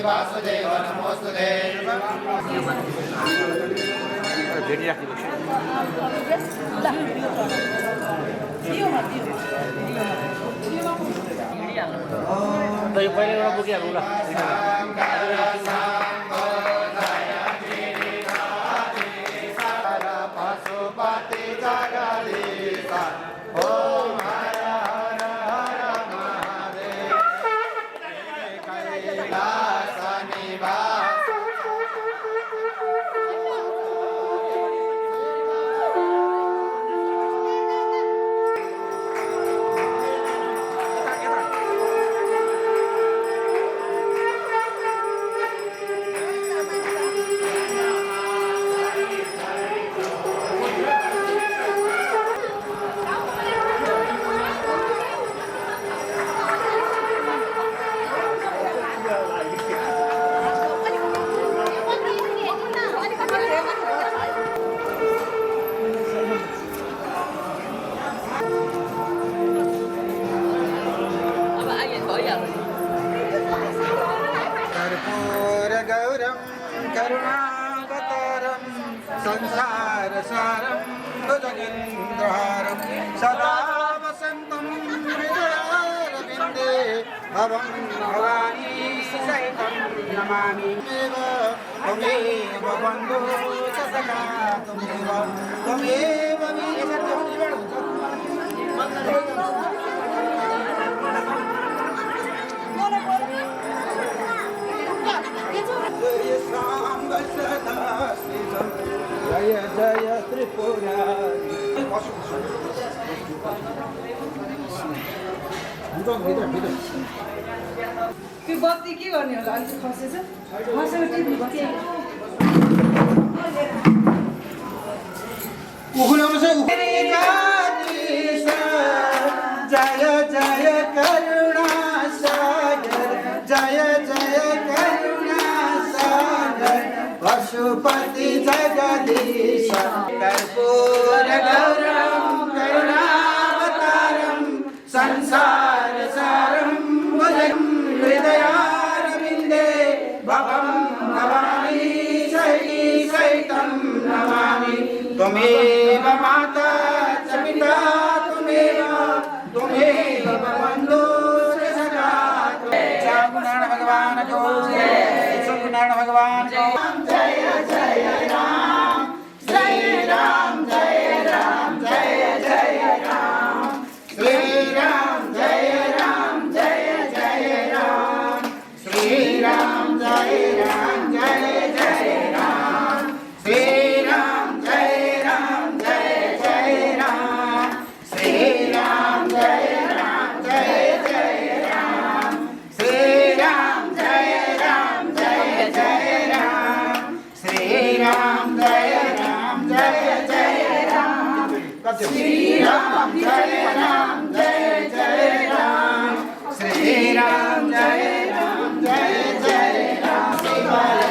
वासुदेव नमोस्तुते पशुपति जगदीश ओम हर हर हर महादेव कैलास निवास करुणावतारं संसार सारं भुजगेन्द्रहारं सदा वसन्तं हृदयारविन्दे भवं भवानी सहितं नमामि त्वमेव बन्धुः सदा त्वमेव जय जय त्रिपुरारी त्यो बत्ती के गर्ने होला अलिक खसेछ खसेर टिप्नु पर्छ जय जय करुणा सागर जय जय करुणा सागर पशुपति जगदीश कर्पूर गौरम करुणावतारम संसार सारम भुजगं हृदयारविन्दे भवं भवानी सहितं नमामि त्वमेव माता च पिता त्वमेव बन्धुश्च सखा चामुण्डान भगवान को चामुण्डान भगवान को जय जय राम श्री राम जय राम जय जय राम श्री राम जय राम जय जय राम श्री राम जय राम जय जय राम श्री राम जय राम जय जय राम श्री राम जय राम जय जय राम श्री राम जय राम जय जय राम श्री राम जय राम जय जय राम श्री राम जय राम जय जय राम श्री राम जय राम जय जय राम शिवाय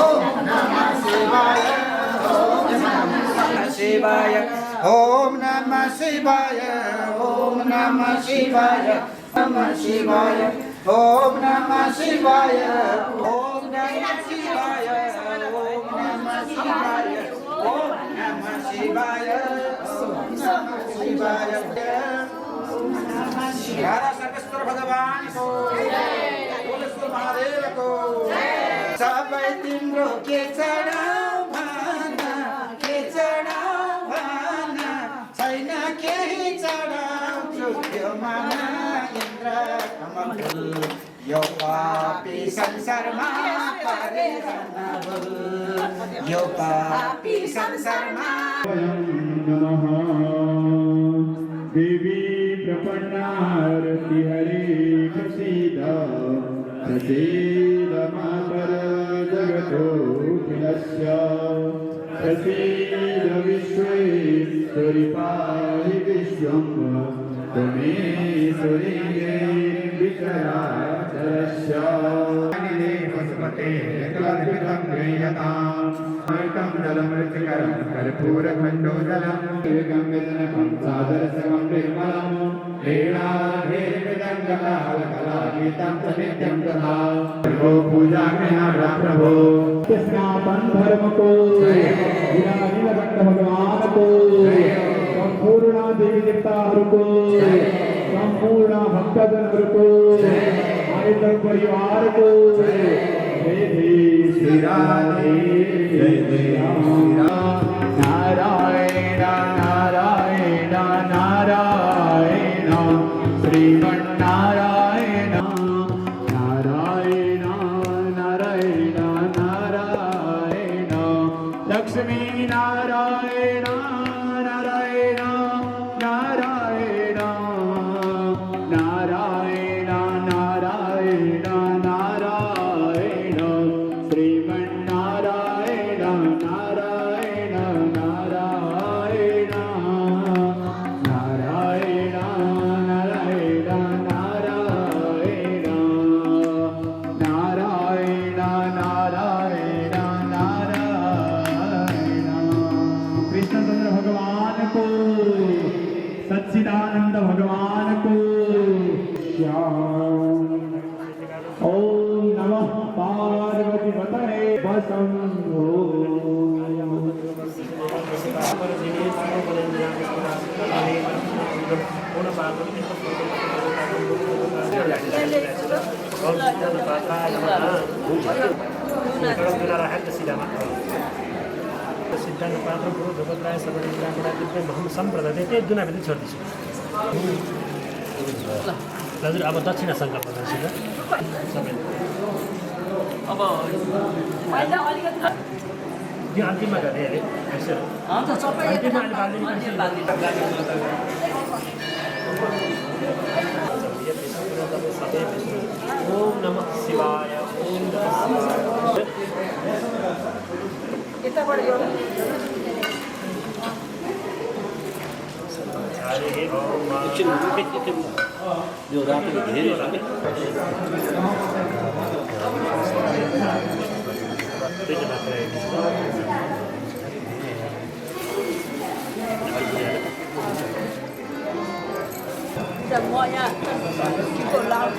ओम नमः शिवाय ओम नमः शिवाय ओम नमः शिवाय ओम नमः शिवाय नमः शिवाय ओम नमः शिवाय ओम नमः शिवाय ओम नमः शिवाय ओम नमः शिवाय ओम नमः शिवाय राधा सर्वेश्वर भगवान को तुलसी महादेव को सबै तिम्रो के चढाऊ भन छैन केही चढाउँछु त्यो माना इन्द्र यो पापी संसारमा परेर नभुल यो पापी संसारमा नमः देवी प्रपन्नारति हरे प्रसीद प्रसीद मातर जगतोऽखिलस्य प्रसीद विश्वेश्वरि पाहि विश्वं त्वमेश्वरी विचराचरस्य कल्पितं गृह्यताम् एकं जलमृत्युकरं कर्पूरखण्डोदलं गङ्गजनकं सादरसमं निर्मलं वीणाधीर्मृदङ्गलालकलागीतं च नित्यं तथा प्रभो पूजा में प्रभो स्नातन धर्म को नीलकंठ भगवान को संपूर्ण देवी देवता को संपूर्ण भक्तजन को आयुध परिवार को जय श्री राधे जय जय नारायण नारायण नारायण श्रीमन्नारायण नारायण नारायण नारायण लक्ष्मी नारायण नारायण नारायण नारायण नारायण नारायण श्रीमन्नारायण नारायण नारायण नारायण नारायण नारायण नारायण नारायण नारायण कृष्णचंद्र भगवान को सच्चिदानंद भगवान को ओम नमः पार्वती पतये वसंभो सिद्धान्त पात्र गुरु भगवतराय सर्वम सम्प्रदाय त्यही दुनाभित्र छोड्दैछु हजुर अब दक्षिणा सङ्कल्प गर्छु अब त्यो अन्तिममा गरे अरे ओम नमः शिवाय ओम नमः शिवाय यो रातो धेरै छ semuanya ikut laut.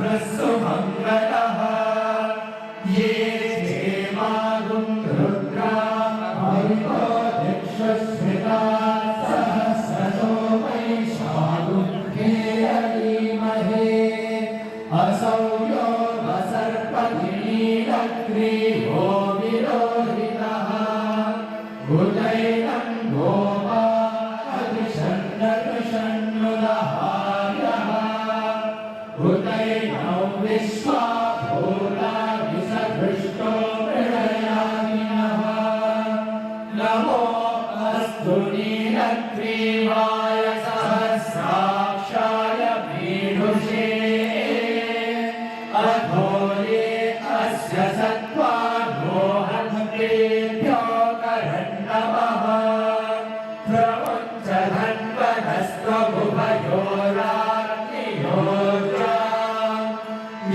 भ्रस्सु मङ्गलः ये क्षेमागुं रुद्रा अवितो दिक्षुस्मिता सहस्रतो वैशागुं खेयलीमहे असौ यो सर्पगिरीरग्रीवो विरोहितः उदैनं गोपा अभिषण्णकृषण्णुदहार्यः उदैनौ विश्वा भूता विसदृष्टो मृडयामिनः नमो अस्तु नीलग्रीवाय सहस्राक्षाय मीढुषे अघोरे अस्य सत्त्वानो हन्तेभ्यो करण्डवः प्रमुञ्च धन्वनस्त्वमुभयोराग्नियोजा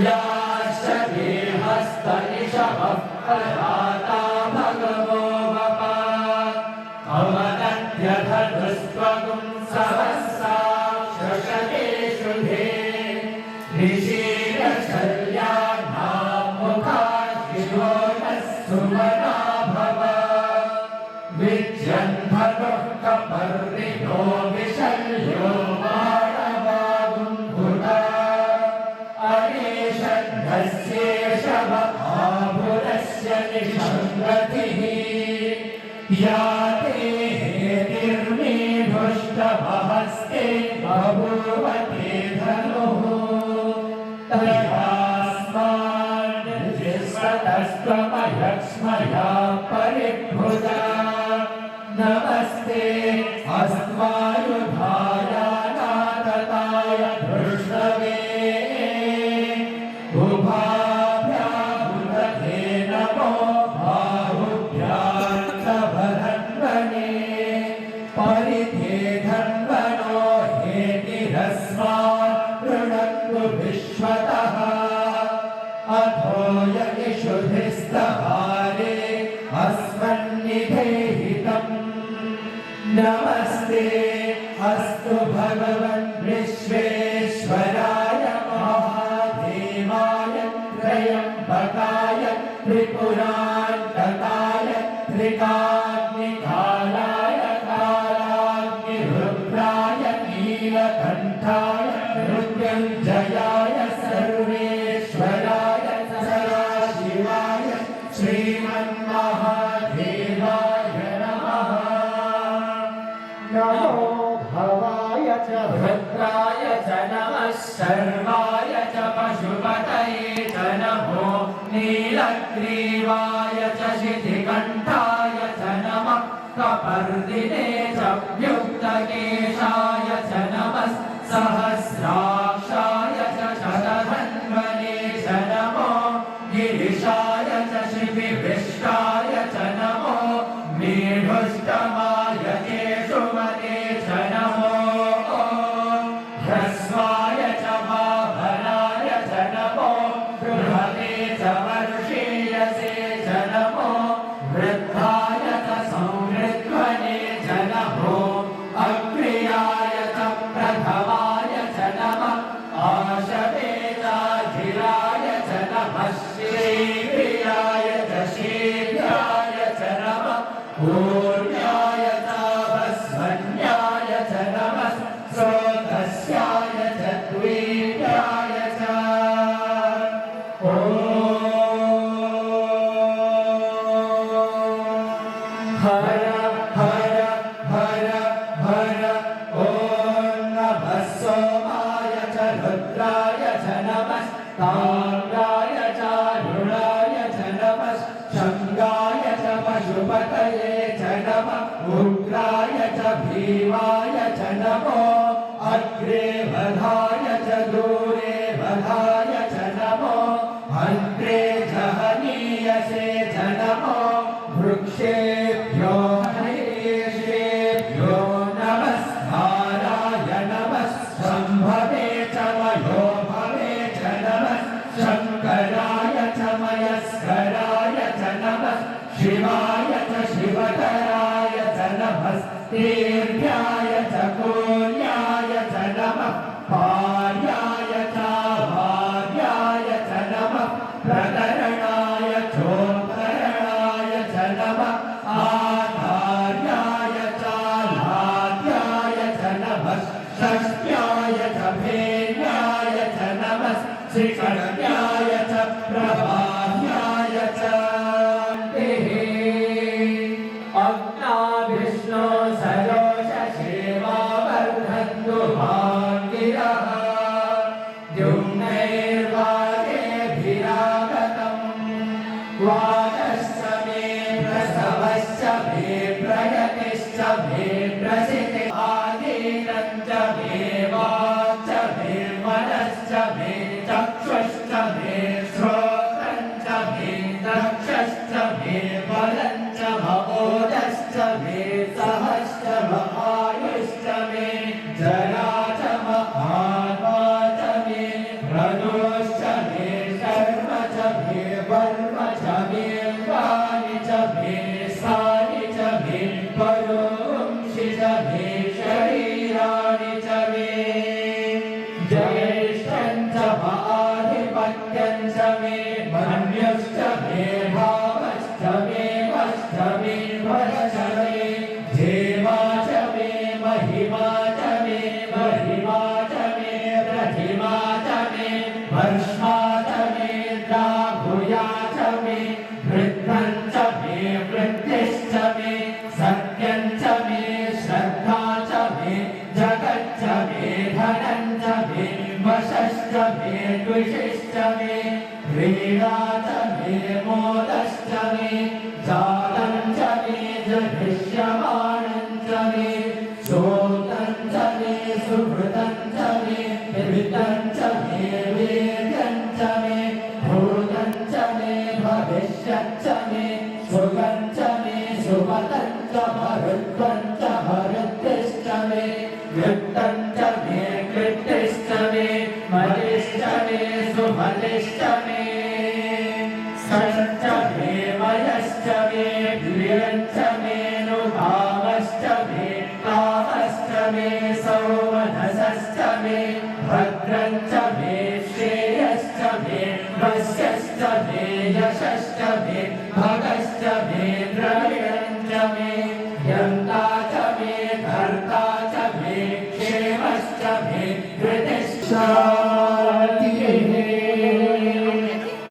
याश्च देहस्त इषवः प्रदाता भगवो वप अवदत्यधनुस्त्वगुं सहस्रा शशके शुभे निशीलशल्यानामुखाशिरो नः सुमना भव विज्यन्धनुः कपर्दिनो विशल्यो बाणवागुम्भुता अनेषद्धस्येषव आभुरस्य निषङ्गतिः या ते हेतिर्मीढुष्टमहस्ते बभूवते धनुः तयास्मान् जिस्वतस्त्वमयक्ष्मया परिभुजा नमस्ते अस्त्वायुधाय नातताय धृष्णवे उभाभ्याहुतते नमो बाहुभ्यान्तभधन्वने परिधे धन्वनो हेतिरस्मात् पृणक्तु विश्वतः अथो यगिषुधिस्तहारे अस्मन्निधेहितम् नमस्ते अस्तु भगवन् विश्वेश्वराय महादेवाय त्रयम्बकाय त्रिपुरान्तकाय त्रिकाग्निकालाय कालाग्निरुद्राय नीलकण्ठाय मृत्युञ्जयाय सर्वेश्वराय सदाशिवाय श्रीमन्महादेवाय नमः नमो भवाय च भद्राय च नमः शर्वाय च पशुपतये च नमो नीलग्रीवाय च शितिकण्ठाय च नमः कपर्दिने च व्युक्तकेशाय च नमः सहस्राक्षाय च शतधन्वने च नमो गिरिशाय च शिबिविष्टाय च नमो मेढुष्टमाय केशुमते च नमो ह्रस्वाय च वाहनाय च नमो बृहते च वर्षीयसे च नमो वृद्धाय च संवृध्वने च नमो अग्र्याय च प्रथमाय च नमः आशवे चाधिराय च नमः श्रीप्रियाय च शीघ्राय च नमः पूर्ण्याय तापस्मन्याय च नमः स्रोतस्याय च द्वीप्याय च ॐ हर हर हर हर ॐ नमः सोमाय च रुद्राय च नमः ताम्राय चारुणाय च नमः शङ्गाय च पशुपतये च नमः उग्राय च भीमाय च नमो अग्रे वधाय च दूरे वधाय च नमो अन्त्रे जहनीयसे च नमो वृक्षेभ्यो हरिषेभ्यो नमस्काराय नमः शम्भवे च मयोभवे च नमः शङ्कराय च मयस्कराय च नमः शिवाय च शिवतराय च नमः तीर्याय च कोल्याय च नमः पार्याय च भार्याय श्रीकर्ण्याय च प्रभाव्याय च अग्ना विष्णु सरोष सेवा वर्धन्तु भाङ्गिरः द्युम्नैर्वागेभिरागतम् वागश्च मे प्रसवश्च मे प्रयतिश्च मे प्रसिद्धि आदीनञ्च मे वाक्च मे मनश्च मे चक्षुश्च मे श्रोत्रञ्च मे दक्षश्च मे बलञ्च भवोदश्च मे सहश्च आयुश्च मे जरा च आत्मा च मे प्रदोश्च मे शर्म च मे वर्म च मे वाणि च मे सानि च मे परोंषि च मे शरीराणि च मे ज्येष्ठं च आधिपत्यं च मे मन्युश्च मे भावश्च मे वश्च मे भश्च मे देवा च मे महिमा च मे महिमा च मे प्रतिमा च मे वर्ष्मा च मे द्राहुया च मे वृद्धं च मे वृद्धिश्च मे सत्यं च मे श्रद्धा च मे जगच्च मे धनं च मे वशश्च मे द्विषश्च मे क्रीडा च मे मोदश्च मे जातं च मे जभिष्यमाणं च मे श्रोतं च मे सुहृतं च मे विहितं च मे वेद्यं च मे भूतं च मे भविष्यच्च मे सुखं च मे सुमतं च मरुत्वं च मरुद्धिश्च मे कृत्तं च मे कृत्तिश्च मे मतिश्च मे सुमतिश्च मे सञ्च मे मयश्च मे प्रियञ्च मे नुभावश्च मे कामश्च मे सौमनसश्च मे भद्रं च मे श्रेयश्च मे वश्यश्च मे यशश्च मे भगश्च मे